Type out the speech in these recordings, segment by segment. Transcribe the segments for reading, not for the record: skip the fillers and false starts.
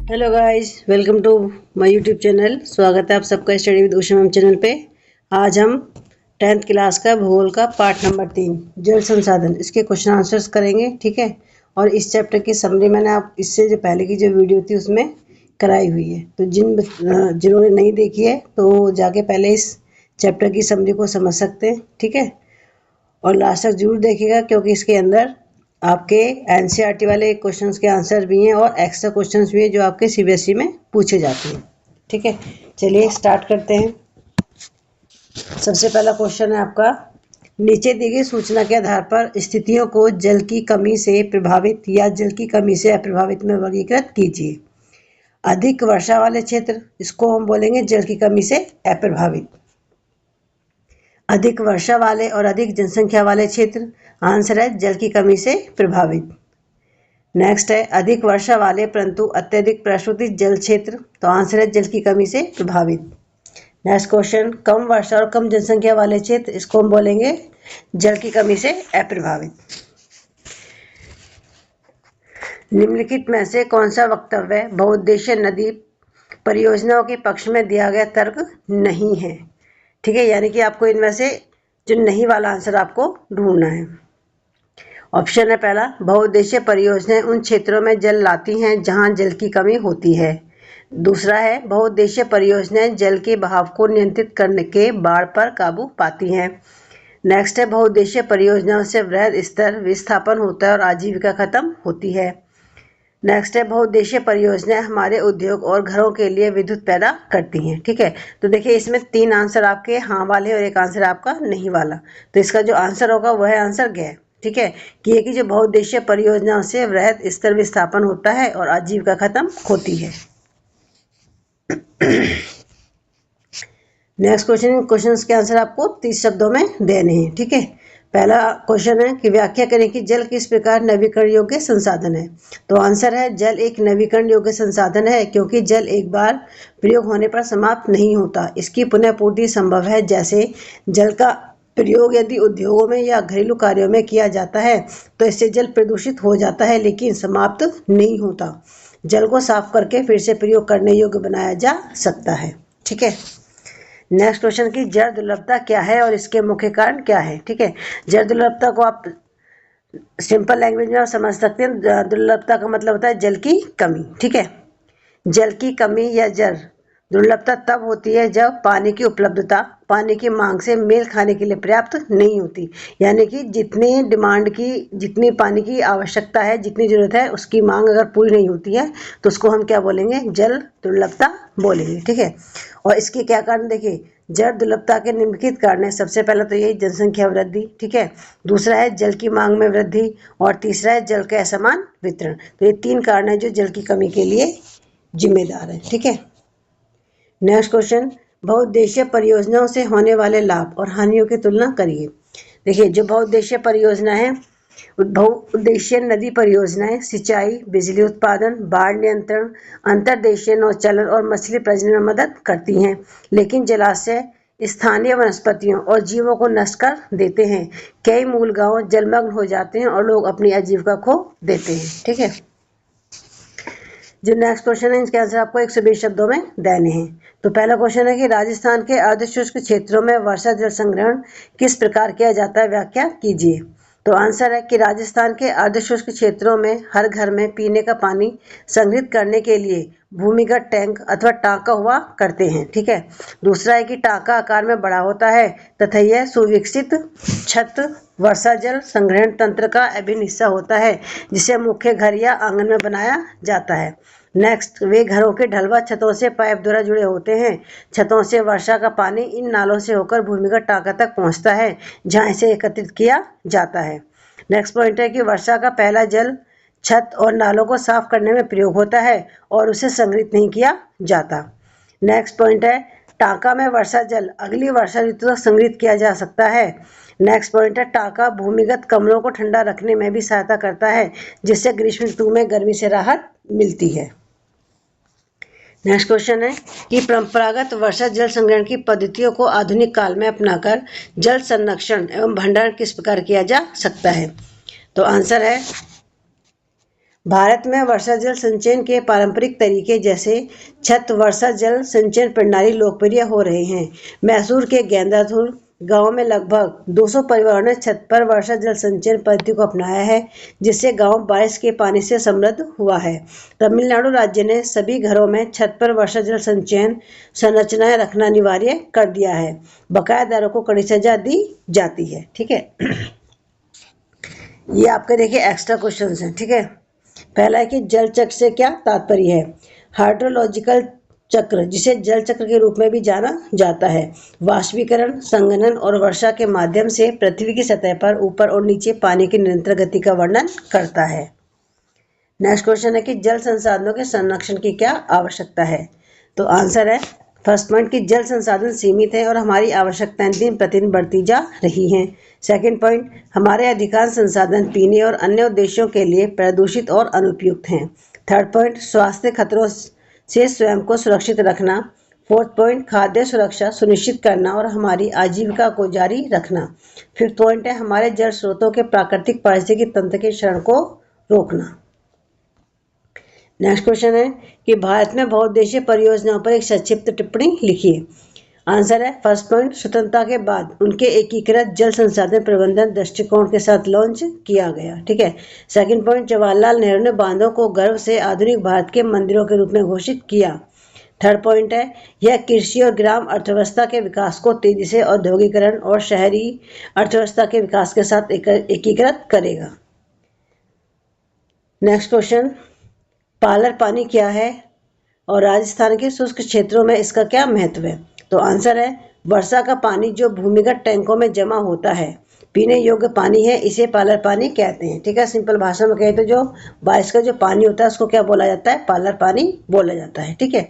Hello guys, welcome to my YouTube channel. स्वागत है आप सबका study with Usha ma'am channel पे। आज हम 10th क्लास का भूगोल का पार्ट नंबर 3 जल संसाधन इसके क्वेश्चन आंसर्स करेंगे, ठीक है। और इस चैप्टर की समरी मैंने आप इससे जो पहले की जो वीडियो थी उसमें कराई हुई है, तो जिन्होंने नहीं देखी है तो जाके पहले इस चैप्टर की समरी को समझ सकते हैं, ठीक है। और लास्ट तक जरूर देखिएगा क्योंकि इसके अंदर आपके एनसीईआरटी वाले क्वेश्चंस के आंसर भी हैं और एक्स्ट्रा क्वेश्चंस भी हैं जो आपके सीबीएसई में पूछे जाते हैं, ठीक है। चलिए स्टार्ट करते हैं। सबसे पहला क्वेश्चन है आपका, नीचे दी गई सूचना के आधार पर स्थितियों को जल की कमी से प्रभावित या जल की कमी से अप्रभावित में वर्गीकृत कीजिए। अधिक वर्षा वाले क्षेत्र, इसको हम बोलेंगे जल की कमी से अप्रभावित। अधिक वर्षा वाले और अधिक जनसंख्या वाले क्षेत्र, आंसर है जल की कमी से प्रभावित। नेक्स्ट है अधिक वर्षा वाले परंतु अत्यधिक प्रशोधित जल क्षेत्र, तो आंसर है जल की कमी से प्रभावित। नेक्स्ट क्वेश्चन, कम वर्षा और कम जनसंख्या वाले क्षेत्र, इसको हम बोलेंगे जल की कमी से अप्रभावित। निम्नलिखित में से कौन सा वक्तव्य बहुउद्देशीय नदी परियोजनाओं के पक्ष में दिया गया तर्क नहीं है, ठीक है। यानी कि आपको इनमें से जो नहीं वाला आंसर आपको ढूंढना है। ऑप्शन है पहला, बहुउद्देशीय परियोजनाएं उन क्षेत्रों में जल लाती हैं जहां जल की कमी होती है। दूसरा है, बहुउद्देशीय परियोजनाएं जल के बहाव को नियंत्रित करने के बाढ़ पर काबू पाती हैं। नेक्स्ट है, बहुउद्देशीय परियोजनाओं से वृहद स्तर विस्थापन होता है और आजीविका खत्म होती है। नेक्स्ट है, बहुउद्देशीय परियोजनाएं हमारे उद्योग और घरों के लिए विद्युत पैदा करती हैं, ठीक है। तो देखिए इसमें 3 आंसर आपके हाँ वाले और एक आंसर आपका नहीं वाला, तो इसका जो आंसर होगा वह है आंसर ग, ठीक है। कि जो बहुउद्देशीय परियोजनाओं से वृहद स्तर विस्थापन होता है और आजीविका खत्म होती है। नेक्स्ट क्वेश्चन के आंसर आपको 30 शब्दों में देने हैं, ठीक है। पहला क्वेश्चन है कि व्याख्या करें कि जल किस प्रकार नवीकरण योग्य संसाधन है। तो आंसर है जल एक नवीकरण योग्य संसाधन है क्योंकि जल एक बार प्रयोग होने पर समाप्त नहीं होता। इसकी पुनः पूर्ति संभव है। जैसे जल का प्रयोग यदि उद्योगों में या घरेलू कार्यों में किया जाता है तो इससे जल प्रदूषित हो जाता है लेकिन समाप्त नहीं होता। जल को साफ करके फिर से प्रयोग करने योग्य बनाया जा सकता है, ठीक है। नेक्स्ट क्वेश्चन की जल दुर्लभता क्या है और इसके मुख्य कारण क्या है, ठीक है। जल दुर्लभता को आप सिंपल लैंग्वेज में आप समझ सकते हैं। दुर्लभता का मतलब होता है जल की कमी, ठीक है। जल की कमी या जल दुर्लभता तब होती है जब पानी की उपलब्धता पानी की मांग से मेल खाने के लिए पर्याप्त नहीं होती। यानी कि जितनी डिमांड की, जितनी पानी की आवश्यकता है, जितनी जरूरत है, उसकी मांग अगर पूरी नहीं होती है तो उसको हम क्या बोलेंगे, जल दुर्लभता बोलेंगे, ठीक है। और इसके क्या कारण देखिए, जल दुर्लभता के निम्नलिखित कारण है। सबसे पहला तो यही जनसंख्या वृद्धि, ठीक है। दूसरा है जल की मांग में वृद्धि और तीसरा है जल का असमान वितरण। तो ये 3 कारण है जो जल की कमी के लिए जिम्मेदार है, ठीक है। नेक्स्ट क्वेश्चन, बहुउद्देशीय परियोजनाओं से होने वाले लाभ और हानियों की तुलना करिए। देखिए जो बहुउद्देशीय परियोजना है, बहुउद्देशीय नदी परियोजनाएं सिंचाई, बिजली उत्पादन, बाढ़ नियंत्रण, अंतर्देशीय नौचालन और मछली प्रजनन में मदद करती हैं। लेकिन जलाशय स्थानीय वनस्पतियों और जीवों को नष्ट कर देते हैं। कई मूल गांव जलमग्न हो जाते हैं और लोग अपनी आजीविका खो देते हैं, ठीक है। जो नेक्स्ट क्वेश्चन है इसके आंसर आपको 120 शब्दों में देने हैं। तो पहला क्वेश्चन है कि राजस्थान के अर्धशुष्क क्षेत्रों में वर्षा जल संग्रहण किस प्रकार किया जाता है, व्याख्या कीजिए। तो आंसर है कि राजस्थान के अर्धशुष्क क्षेत्रों में हर घर में पीने का पानी संग्रहित करने के लिए भूमिगत टैंक अथवा टांका हुआ करते हैं, ठीक है। दूसरा है कि टांका आकार में बड़ा होता है तथा यह सुविकसित छत वर्षा जल संग्रहण तंत्र का अभिन्न हिस्सा होता है जिसे मुख्य घर या आंगन में बनाया जाता है। नेक्स्ट, वे घरों के ढलवा छतों से पाइप द्वारा जुड़े होते हैं। छतों से वर्षा का पानी इन नालों से होकर भूमिगत टांका तक पहुंचता है जहां इसे एकत्रित किया जाता है। नेक्स्ट पॉइंट है कि वर्षा का पहला जल छत और नालों को साफ करने में प्रयोग होता है और उसे संग्रहित नहीं किया जाता। नेक्स्ट पॉइंट है, टांका में वर्षा जल अगली वर्षा ऋतु तक संग्रहित किया जा सकता है। नेक्स्ट पॉइंट है, टांका भूमिगत कमरों को ठंडा रखने में भी सहायता करता है जिससे ग्रीष्म ऋतु में गर्मी से राहत मिलती है। नेक्स्ट क्वेश्चन है कि परंपरागत वर्षा जल संग्रहण की पद्धतियों को आधुनिक काल में अपनाकर जल संरक्षण एवं भंडारण किस प्रकार किया जा सकता है। तो आंसर है भारत में वर्षा जल संचयन के पारंपरिक तरीके जैसे छत वर्षा जल संचयन प्रणाली लोकप्रिय हो रहे हैं। मैसूर के गेंदाधुर गांव में लगभग 200 परिवारों ने छत पर वर्षा जल संचयन पद्धति को अपनाया है, जिससे गांव बारिश के पानी से समृद्ध हुआ है। तमिलनाडु राज्य ने सभी घरों में छत पर वर्षा जल संचयन संरचनाएं रखना अनिवार्य कर दिया है। बकायादारों को कड़ी सजा दी जाती है। ठीक है, ये आपके देखिए एक्स्ट्रा क्वेश्चन हैं। ठीक है, पहला है कि जल चक्र से क्या तात्पर्य है। हाइड्रोलॉजिकल चक्र, जिसे जल चक्र के रूप में भी जाना जाता है, वाष्पीकरण, संघनन और वर्षा के माध्यम से पृथ्वी की सतह पर ऊपर और नीचे पानी की निरंतर गति का वर्णन करता है। नेक्स्ट क्वेश्चन है कि जल संसाधनों के संरक्षण की क्या आवश्यकता है। तो आंसर है फर्स्ट पॉइंट कि जल संसाधन सीमित है और हमारी आवश्यकताएं दिन प्रतिदिन बढ़ती जा रही हैं। सेकंड पॉइंट, हमारे अधिकांश संसाधन पीने और अन्य उद्देश्यों के लिए प्रदूषित और अनुपयुक्त हैं। थर्ड पॉइंट, स्वास्थ्य खतरों से स्वयं को सुरक्षित रखना। फोर्थ पॉइंट, खाद्य सुरक्षा सुनिश्चित करना और हमारी आजीविका को जारी रखना। फिफ्थ पॉइंट है हमारे जल स्रोतों के प्राकृतिक पारिस्थितिकी तंत्र के क्षरण को रोकना। नेक्स्ट क्वेश्चन है कि भारत में बहुउद्देशीय परियोजनाओं पर एक संक्षिप्त टिप्पणी लिखिए। आंसर है फर्स्ट पॉइंट, स्वतंत्रता के बाद उनके एकीकृत जल संसाधन प्रबंधन दृष्टिकोण के साथ लॉन्च किया गया। ठीक है। सेकंड पॉइंट, जवाहरलाल नेहरू ने बांधों को गर्व से आधुनिक भारत के मंदिरों के रूप में घोषित किया। थर्ड पॉइंट है यह कृषि और ग्राम अर्थव्यवस्था के विकास को तेजी से औद्योगिकरण और शहरी अर्थव्यवस्था के विकास के साथ एकीकृत करेगा। नेक्स्ट क्वेश्चन, पालर पानी क्या है और राजस्थान के शुष्क क्षेत्रों में इसका क्या महत्व है। तो आंसर है वर्षा का पानी जो भूमिगत टैंकों में जमा होता है, पीने योग्य पानी है, इसे पालर पानी कहते हैं। ठीक है, सिंपल भाषा में कहे तो जो बारिश का जो पानी होता है उसको क्या बोला जाता है, पालर पानी बोला जाता है। ठीक है,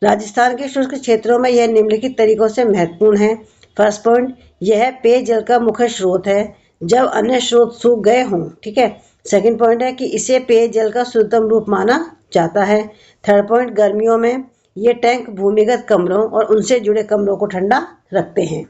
राजस्थान के शुष्क क्षेत्रों में यह निम्नलिखित तरीकों से महत्वपूर्ण है। फर्स्ट पॉइंट, यह पेयजल का मुख्य स्रोत है जब अन्य स्रोत सूख गए हों। ठीक है। सेकंड पॉइंट है कि इसे पेयजल का शुद्धतम रूप माना जाता है। थर्ड पॉइंट, गर्मियों में ये टैंक भूमिगत कमरों और उनसे जुड़े कमरों को ठंडा रखते हैं।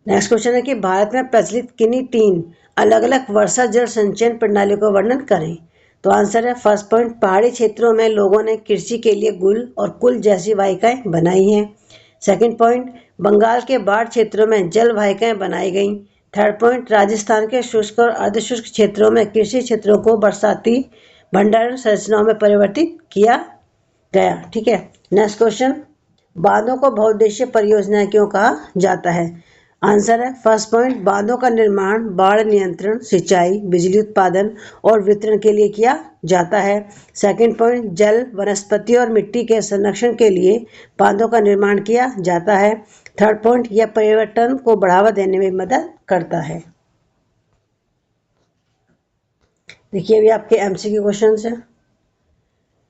नेक्स्ट क्वेश्चन है कि भारत में प्रचलित किन्हीं 3 अलग अलग वर्षा जल संचयन प्रणालियों का वर्णन करें। तो आंसर है फर्स्ट पॉइंट, पहाड़ी क्षेत्रों में लोगों ने कृषि के लिए गुल और कुल जैसी वाहिकाएं बनाई हैं। सेकंड पॉइंट, बंगाल के बाढ़ क्षेत्रों में जल वाहिकाएं बनाई गईं। थर्ड पॉइंट, राजस्थान के शुष्क और अर्धशुष्क क्षेत्रों में कृषि क्षेत्रों को बरसाती भंडारण संरचनाओं में परिवर्तित किया गया। ठीक है। नेक्स्ट क्वेश्चन, बांधों को बहुउद्देशीय परियोजनाएं क्यों कहा जाता है। आंसर है फर्स्ट पॉइंट, बांधों का निर्माण बाढ़ नियंत्रण, सिंचाई, बिजली उत्पादन और वितरण के लिए किया जाता है। सेकंड पॉइंट, जल, वनस्पति और मिट्टी के संरक्षण के लिए बांधों का निर्माण किया जाता है। थर्ड पॉइंट, यह पर्यावरण को बढ़ावा देने में मदद करता है। देखिए अभी आपके एमसीक्यू क्वेश्चन है।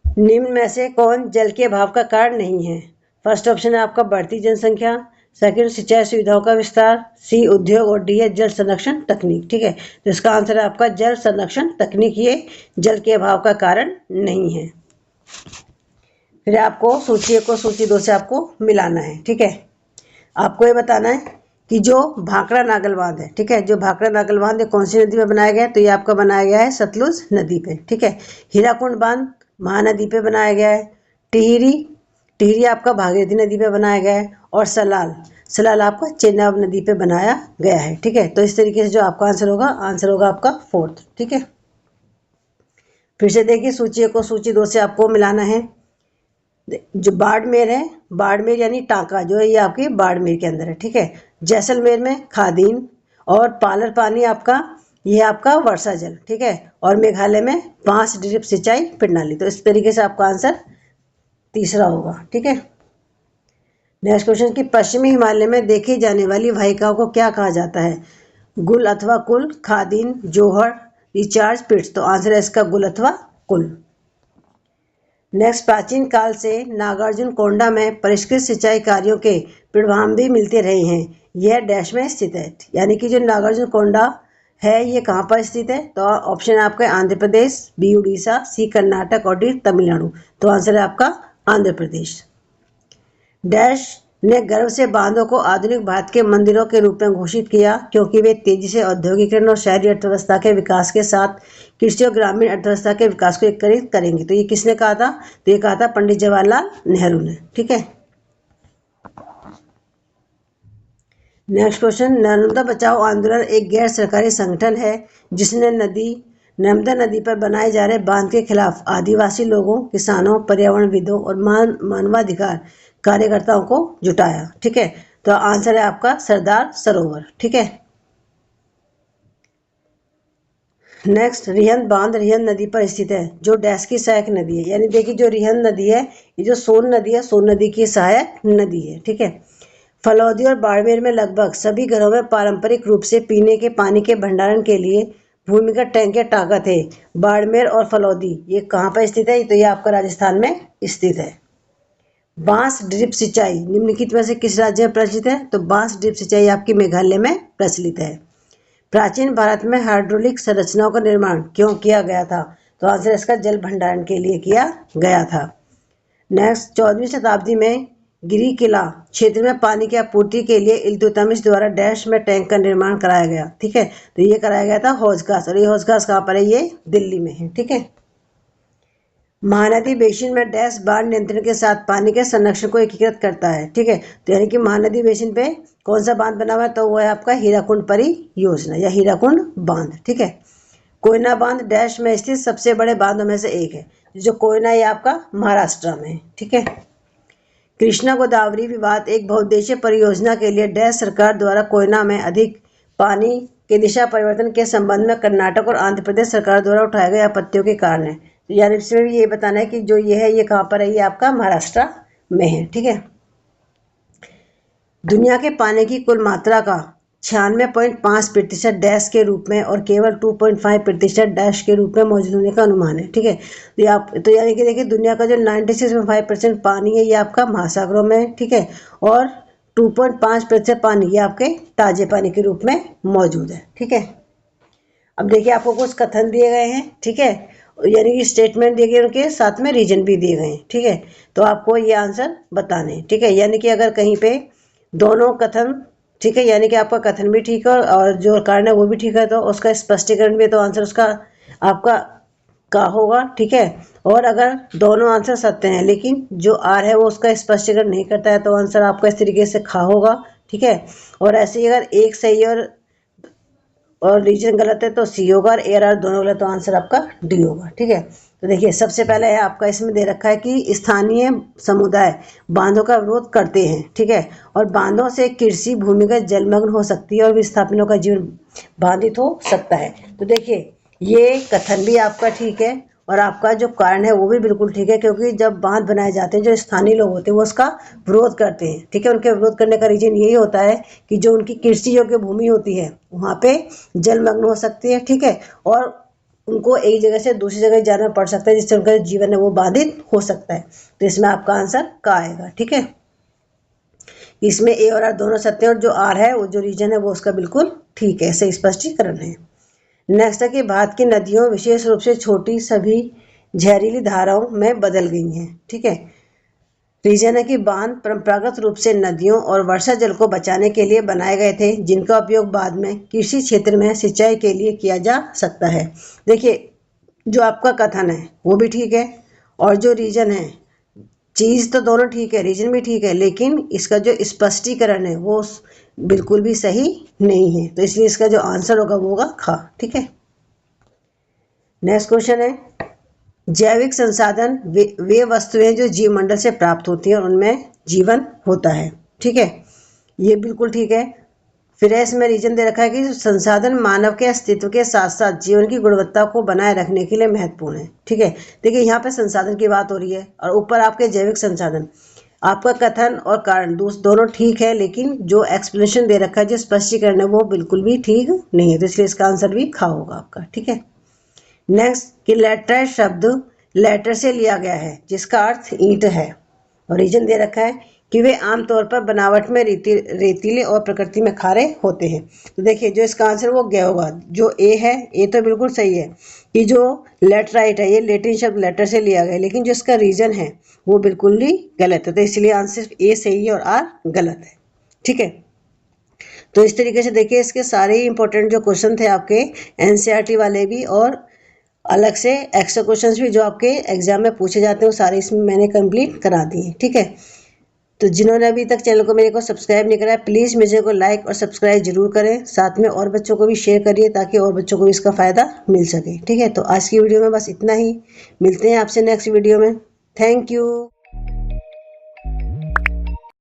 निम्न में से कौन जल के अभाव का कारण नहीं है। फर्स्ट ऑप्शन है आपका बढ़ती जनसंख्या, सेकंड सिंचाई सुविधाओं का विस्तार, सी उद्योग और डी है जल संरक्षण तकनीक। ठीक है, तो इसका आंसर है आपका जल संरक्षण तकनीक, ये जल के अभाव का कारण नहीं है। फिर आपको सूची 1 को सूची 2 से आपको मिलाना है। ठीक है, आपको ये बताना है कि जो भाखड़ा नागल बांध है, ठीक है, जो भाखड़ा नागल बांध है कौन सी नदी में बनाया गया है। तो ये आपका बनाया गया है सतलुज नदी पे। ठीक है, हीराकुंड बांध महानदी पे बनाया गया है। टिहरी आपका भागीरथी नदी पे बनाया गया है। और सलाल आपका चेनाब नदी पे बनाया गया है। ठीक है, तो इस तरीके से जो आपका आंसर होगा आपका फोर्थ। ठीक है, फिर से देखिए सूची 1 को सूची 2 से आपको मिलाना है। जो बाड़मेर है, बाड़मेर यानी टांका जो है ये आपकी बाड़मेर के अंदर है। ठीक है, जैसलमेर में खादीन और पालर पानी आपका ये आपका वर्षा जल। ठीक है, और मेघालय में 5 ड्रिप सिंचाई प्रणाली। तो इस तरीके से आपका आंसर तीसरा होगा। ठीक है, नेक्स्ट क्वेश्चन कि पश्चिमी हिमालय में देखी जाने वाली वाहिकाओं को क्या कहा जाता है। गुल अथवा कुल, खादीन, जोहर, रिचार्ज पिट्स। तो आंसर है इसका गुल अथवा कुल। नेक्स्ट, प्राचीन काल से नागार्जुन कोंडा में परिष्कृत सिंचाई कार्यों के परिणाम भी मिलते रहे हैं। यह डैश में स्थित है, यानी कि जो नागार्जुन कोंडा है ये कहाँ पर स्थित है। तो ऑप्शन है आपका आंध्र प्रदेश, बी उड़ीसा, सी कर्नाटक और डी तमिलनाडु। तो आंसर है आपका आंध्र प्रदेश। डैश ने गर्व से बांधों को आधुनिक भारत के मंदिरों के रूप में घोषित किया, क्योंकि वे तेजी से औद्योगिकरण और शहरी अर्थव्यवस्था के विकास के साथ कृषि और ग्रामीण अर्थव्यवस्था के विकास को एकीकृत करेंगे। तो ये किसने कहा था? तो ये कहा था पंडित जवाहरलाल नेहरू ने। ठीक है, नेक्स्ट क्वेश्चन, नर्मदा बचाओ आंदोलन एक गैर सरकारी संगठन है जिसने नर्मदा नदी पर बनाए जा रहे बांध के खिलाफ आदिवासी लोगों, किसानों, पर्यावरणविदों और मानवाधिकार कार्यकर्ताओं को जुटाया। ठीक है, तो आंसर है आपका सरदार सरोवर। ठीक है, नेक्स्ट, रिहंद बांध रिहंद नदी पर स्थित है जो डैश की सहायक नदी है। यानी देखिए, जो रिहंद नदी है ये जो सोन नदी है, सोन नदी की सहायक नदी है। ठीक है, फलौदी और बाड़मेर में लगभग सभी घरों में पारंपरिक रूप से पीने के पानी के भंडारण के लिए भूमिगत टैंक या टाका थे। बाड़मेर और फलौदी ये कहाँ पर स्थित है? तो ये आपका राजस्थान में स्थित है। बांस ड्रिप सिंचाई निम्नलिखित में से किस राज्य में प्रचलित है? तो बांस ड्रिप सिंचाई आपकी मेघालय में प्रचलित है। प्राचीन भारत में हाइड्रोलिक संरचनाओं का निर्माण क्यों किया गया था? तो आंसर इसका जल भंडारण के लिए किया गया था। नेक्स्ट, 14वीं शताब्दी में गिरी किला क्षेत्र में पानी की आपूर्ति के लिए इल्तुतमिश द्वारा डैश में टैंक का निर्माण कराया गया। ठीक है, तो ये कराया गया था हौज खास, और ये हौज खास कहाँ पर है? ये दिल्ली में है। ठीक है, महानदी बेसिन में डैश बाढ़ नियंत्रण के साथ पानी के संरक्षण को एकीकृत करता है। ठीक है, तो यानी कि महानदी बेसिन पे कौन सा बांध बना हुआ है? तो वो है आपका हीराकुंड परियोजना या हीराकुंड बांध। ठीक है, कोयना बांध डैश में स्थित सबसे बड़े बांधों में से एक है। जो कोयना है आपका महाराष्ट्र में है। ठीक है, कृष्णा गोदावरी विवाद एक बहुउद्देशीय परियोजना के लिए डैश सरकार द्वारा कोयना में अधिक पानी के दिशा परिवर्तन के संबंध में कर्नाटक और आंध्र प्रदेश सरकार द्वारा उठाए गए आपत्तियों के कारण है। तो यानी इसमें भी ये बताना है कि जो ये है ये कहाँ पर है? ये आपका महाराष्ट्र में है। ठीक है, दुनिया के पानी की कुल मात्रा का 96.5% डैश के रूप में और केवल 2.5% डैश के रूप में मौजूद होने का अनुमान है। ठीक है, तो यानी कि देखिए, दुनिया का जो 96.5% पानी है ये आपका महासागरों में है। ठीक है, और 2.5% पानी ये आपके ताजे पानी के रूप में मौजूद है। ठीक है, अब देखिए आपको कुछ कथन दिए गए हैं। ठीक है, यानी कि स्टेटमेंट दिए गए, उनके साथ में रीजन भी दिए गए हैं। ठीक है, तो आपको ये आंसर बताने। ठीक है, यानी कि अगर कहीं पे दोनों कथन, ठीक है, यानी कि आपका कथन भी ठीक है और जो कारण है वो भी ठीक है, तो उसका स्पष्टीकरण भी, तो आंसर उसका आपका का होगा। ठीक है, और अगर दोनों आंसर सत्य हैं लेकिन जो आर है वो उसका स्पष्टीकरण नहीं करता है, तो आंसर आपका इस तरीके से खा होगा। ठीक है, और ऐसे ही अगर एक सही और रीजन गलत है तो सी होगा, और ए और आर दोनों गलत तो आंसर आपका डी होगा। ठीक है, तो देखिए सबसे पहले है आपका इसमें दे रखा है कि स्थानीय समुदाय बांधों का विरोध करते हैं। ठीक है, और बांधों से कृषि भूमिगत जलमग्न हो सकती है और विस्थापितों का जीवन बाधित हो सकता है। तो देखिए ये कथन भी आपका ठीक है और आपका जो कारण है वो भी बिल्कुल ठीक है, क्योंकि जब बांध बनाए जाते हैं जो स्थानीय लोग होते हैं वो उसका विरोध करते हैं। ठीक है, उनके विरोध करने का रीजन यही होता है कि जो उनकी कृषि योग्य भूमि होती है वहाँ पे जलमग्न हो सकती है। ठीक है, और उनको एक जगह से दूसरी जगह जाना पड़ सकता है जिससे उनका जीवन है वो बाधित हो सकता है। तो इसमें आपका आंसर का आएगा। ठीक है, इसमें ए और आर दोनों सत्य और जो आर है वो जो रीजन है वो उसका बिल्कुल ठीक है, सही स्पष्टीकरण है। नेक्स्ट है कि भारत की नदियों विशेष रूप से छोटी सभी जहरीली धाराओं में बदल गई हैं। ठीक है, रीजन है कि बांध परंपरागत रूप से नदियों और वर्षा जल को बचाने के लिए बनाए गए थे, जिनका उपयोग बाद में कृषि क्षेत्र में सिंचाई के लिए किया जा सकता है। देखिए जो आपका कथन है वो भी ठीक है और जो रीजन है, चीज़ तो दोनों ठीक है, रीजन भी ठीक है, लेकिन इसका जो स्पष्टीकरण है वो बिल्कुल भी सही नहीं है। तो इसलिए इसका जो आंसर होगा वो होगा खा। ठीक है, नेक्स्ट क्वेश्चन है, जैविक संसाधन वे वस्तुएं जो जीवमंडल से प्राप्त होती हैं और उनमें जीवन होता है। ठीक है, ये बिल्कुल ठीक है। फिर इसमें रीजन दे रखा है कि संसाधन मानव के अस्तित्व के साथ साथ जीवन की गुणवत्ता को बनाए रखने के लिए महत्वपूर्ण है। ठीक है, देखिए यहाँ पे संसाधन की बात हो रही है और ऊपर आपके जैविक संसाधन, आपका कथन और कारण दोनों ठीक है, लेकिन जो एक्सप्लेनेशन दे रखा है, जो स्पष्टीकरण है वो बिल्कुल भी ठीक नहीं है, तो इसलिए इसका आंसर भी खा होगा आपका। ठीक है, नेक्स्ट कि लेटर शब्द लेटर से लिया गया है जिसका अर्थ ईंट है और रीजन दे रखा है कि वे आमतौर पर बनावट में रेतीले और प्रकृति में खारे होते हैं। तो देखिए जो इसका आंसर वो क्या होगा, जो ए है, ए तो बिल्कुल सही है कि जो लेटराइट है ये लेटिन शब्द लेटर से लिया गया है, लेकिन जो इसका रीजन है वो बिल्कुल ही गलत है। तो इसलिए आंसर ए सही है और आर गलत है। ठीक है, तो इस तरीके से देखिए इसके सारे ही इंपॉर्टेंट जो क्वेश्चन थे आपके एनसीईआरटी वाले भी और अलग से एक्स्ट्रा क्वेश्चंस भी जो आपके एग्जाम में पूछे जाते हैं वो सारे इसमें मैंने कंप्लीट करा दिए। ठीक है, तो जिन्होंने अभी तक चैनल को मेरे को सब्सक्राइब नहीं करा है प्लीज़ मुझे को लाइक और सब्सक्राइब जरूर करें, साथ में और बच्चों को भी शेयर करिए ताकि और बच्चों को भी इसका फ़ायदा मिल सके। ठीक है, तो आज की वीडियो में बस इतना ही, मिलते हैं आपसे नेक्स्ट वीडियो में। Thank you.